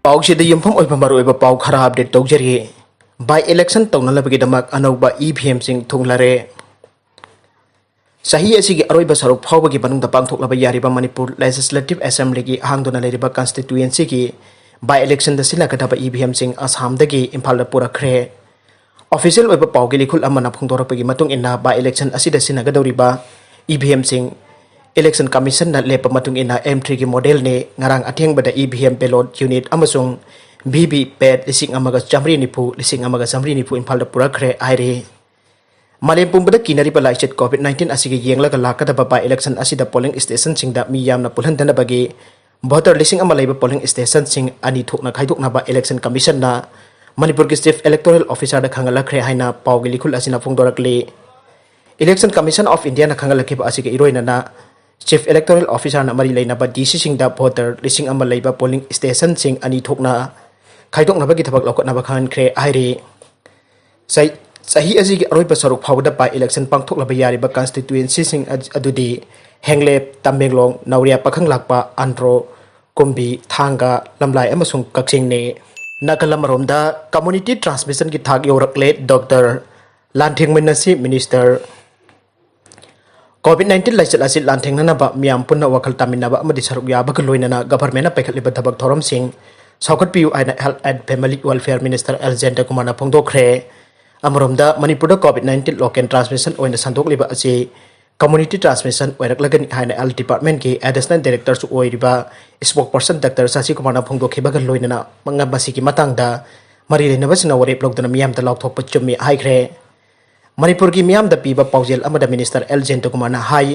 पाउसिदा यमफम ओइबा मरोइबा पाउ खरा अपडेट तौजरी बाय इलेक्शन तौनलबगिदमक अनौबा EVM सिंग थुंगलारे सही असिगी अरोइबा सरुक फाउबगी मनुंगदा पांगथोकलबा यारिबा मणिपुर लेजिस्लेटिव असेंबली की हांगदुना लेरिबा कॉन्स्टिट्यूएंसी की बाय इलेक्शन द सिलागदबा EVM सिंग असमदगी इम्फालदा पुरखरे ऑफिशियल ओइबा पाउगी लिखुल अमना फोंदोरपगी मतुंग इन्ना बाय इलेक्शन असिदा सिनागदौरिबा EVM सिंग इलेक्शन कमीशन ना लेप मतुंग इना M3 की मॉडल ने ngarang अथेंगबदा EVM पेलोड यूनिट अमसुंग VVPAT लिसिंग अमगा चामरी निफु लिसिंग अमगा चामरी निफु इम्फालदा पुरखरे आइरे मालेम पुंबदा किनरिबा लाइसेट COVID-19 असिगे येंगलगा लाकदबा बाय इलेक्शन असिदा पोलिंग स्टेशन सिंगदा मी यामना पुलहंदनबगी भोटर लिसिंग अमा लेबा पोलिंग स्टेशन सिंग अनि थोकना खाइदोकनाबा इलेक्शन कमीशन ना मणिपुर की चीफ इलेक्टोरल ऑफिसर दा खंगलखरे हाइना पाउगी लिखुल असिना फोंदोरकले इलेक्शन कमीशन ऑफ इंडिया ना खंगलखिबा असिगे इरोइना चीफ इलेक्टोरल ऑफिसर ना मरी लेना DC सिंग दा भोटर लिसिंग अमा लेबा पोलिंग स्टेशन सिंग अनि थोकना खाइदोकनाबगी थबक लौकनाबा खंगनखरे आइरे सही असिगे अरोइबा सरुक फाउदा बाय इलेक्शन पांगथोकलबा यारिबा कॉन्स्टिट्यूएंसी सिंग अदुदी हेंगलेप तमेंगलोंग नौरिया पखंग लाकपा आंध्रो कुंबी थांगा लमलाई अमसुंग कक्सिंग ने नाकलमरोमदा कम्युनिटी ट्रांसमिशन की थाक योरकले डॉक्टर लांथेंगमिनसी मिनिस्टर COVID-19 लाइसेट असी लांथेंगनबा मियाम पुन्ना वखल तामिनबा अमदि सरुक याबक लोइनना गवर्नमेंट पैखलिबा थबक थोरम सिंग सौखटपियु आइना health and family welfare minister एलजेंडा कुमारना फोंदोखरे अमरोमदा मणिपुर COVID-19 लोकल ट्रांसमिशन ओइना संदोकलिबा असी कम्युनिटी ट्रांसमिशन ओइरकलगनि हाइना हेल्थ डिपार्टमेंट की एडिशनल डायरेक्टर सु ओइरिबा स्पोकपर्सन डॉक्टर सासी कुमारना फोंदोखिबा लोइनना मंगा मसिकी मतंगदा मरी लेनबसिना वरेप लोकदना मियामदा लाउथोकप चुम्मी हाइख्रे मणिपुर की मियामदा पीबा पाउजेल अमदा मिनिस्टर एलजेंडा कुमारना हाई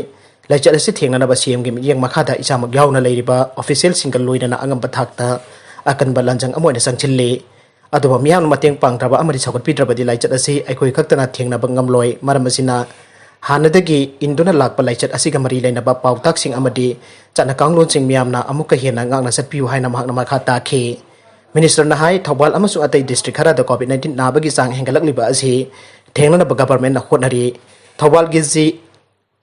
लाइचत असी थेंगनबा CM की मियेंग मखादा इसामक यावना लेरिबा ऑफिशियल सिंगल लोइनना अंगम थाकता अकनबा लांजंग अमोइना संचिल्ले अदुबा मियाम मतेंग पांगद्रबा अमदि सौगटपिद्रबदि लाइचत असी अखोइ खक्तना थेंगनबा ngamloi मरमसिना हानदगी इंदुना लाकपा लाइचत असिगा मरी लेनबा पाउताकसिंग अमदि चना कांगलोनसिंग मियामना अमुका हेना ngang सतपियु हाइना महकना मखा ताखे मिनिस्टर ना हाई थौबाल अमसु अतै डिस्ट्रिक्ट खरादा COVID-19 नाबगी सांग हेंगलकलिबा असी थेंगनबा गवर्नमेंट ना होटनरी थौबाल गिजी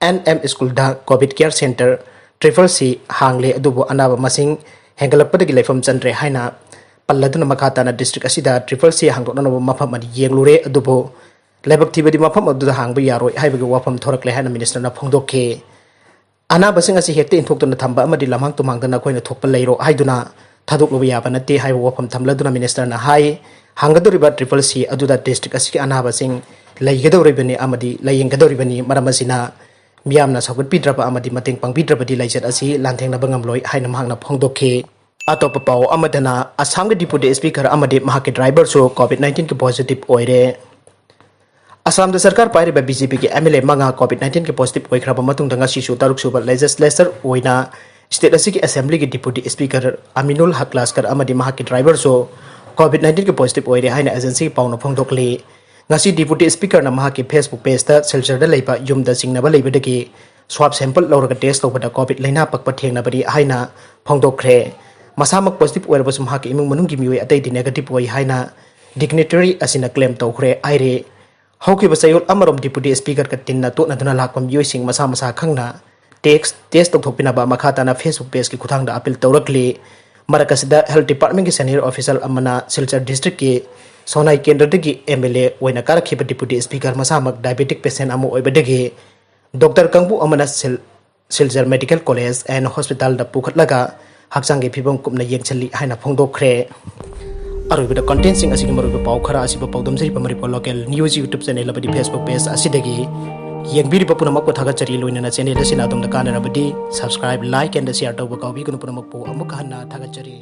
NM स्कूल दा कोविड केयर सेंटर CCC हांगले अदुबो अनाबा मसिंग हेंगलकपदगी लेफम चंद्रे हाइना पल्लदुना मखाताना डिस्ट्रिक्ट असिदा CCC हांगदोनबो मफम अदि येंगलुरे अदुबो लेबक थिबदि मफम अदुदा हांगबो यारोय हाइबगे वाफम थोरकले हाइना मिनिस्टर ना फोंदोखे अनाबसिंग असी हेक्ते इनथोक्तुना थंबा अमदि लमहांग तुमांगदना खोइना थोकपा लेरो हाइदुना थादोकलोबा याबा नते हाइबो वाफम थमलदुना मिनिस्टर ना हाइ हांगदोरिबा CCC अदुदा डिस्ट्रिक्ट असिके अनाबसिंग लैगदौरिबनि अमदि लैयेंगदौरिबनि मरमसिना मियामना सौगटपिद्रबा अमदि मतेंग पांगबिद्रबदि लाइचत असी लांथेंगनबा ngamloi हाइना महंगना फोंदोखे अतोप पाओ अमदना असम के डिप्यूटी स्पीकर अमदी महाकी ड्राइवर सो COVID-19 के पॉजिटिव ओइरे असम द सरकार पाइरिबा BJP के MLA मंगा COVID-19 के पॉजिटिव ओइखराबा मतुंग ngasisu taruk suba legislature ओइना स्टेट असी की असेंबली के डिप्यूटी स्पीकर अमीनुल हक लास्कर अमदी महाकी ड्राइवर सो COVID-19 के पॉजिटिव ओइरे हाइना एजेंसी पाउनो फोंदोकले ngasi डिप्यूटी स्पीकर ना महाकी फेसबुक पेज ता सेल्चरदा लेबा युमदा सिंगनबा लेबदगी स्वाब सैंपल लौरगा टेस्ट तौबदा कोविड लैना पकपा थेंगनबदि हाइना फोंदोखरे मसामक पॉजिटिव ओइरबसु महाकी इमुंग मनुंगी मियोय अतैदि नेगेटिव ओइ हाइना डिग्नेटरी असिना क्लेम तौखरे आइरे हौकिबा सयोल अमरोम डिप्यूटी स्पीकर का तिन्ना तोनदुना लाकपा मियोयसिंग मसा मसा खंगना टेस्ट तौथोकपिनबा मखाताना फेसबुक पेज की खुथांगदा अपील तौरकले मरकसदा हेल्थ डिपार्टमेंट के सीनियर ऑफिसर अमना सिलचर डिस्ट्रिक्ट के सोनाई केंद्रदगी MLA ओइना कारखिबा डिप्यूटी स्पीकर मसामक डायबिटिक पेशेंट अमो ओइबदगी डॉक्टर कंगबु अमना Silchar medical college and hospital दा पुखटलगा हक्सांगे फिबम कुमना येंगचली हाइना फोंदोखरे अरुबदा कंटेंट सिंग असिगे मरुबा पाउ खरा असिबा पाउदमजरी Manipur local news YouTube channel लबदी फेसबुक पेज असिदगी येंगबिरिबा पुनमक थागचरी लोइना चैनल असिना दमदा कानरबदी सब्सक्राइब लाइक एंड शेयर तौबा काउबी कुन पुनमक पो अमुक हन्ना थागचरी।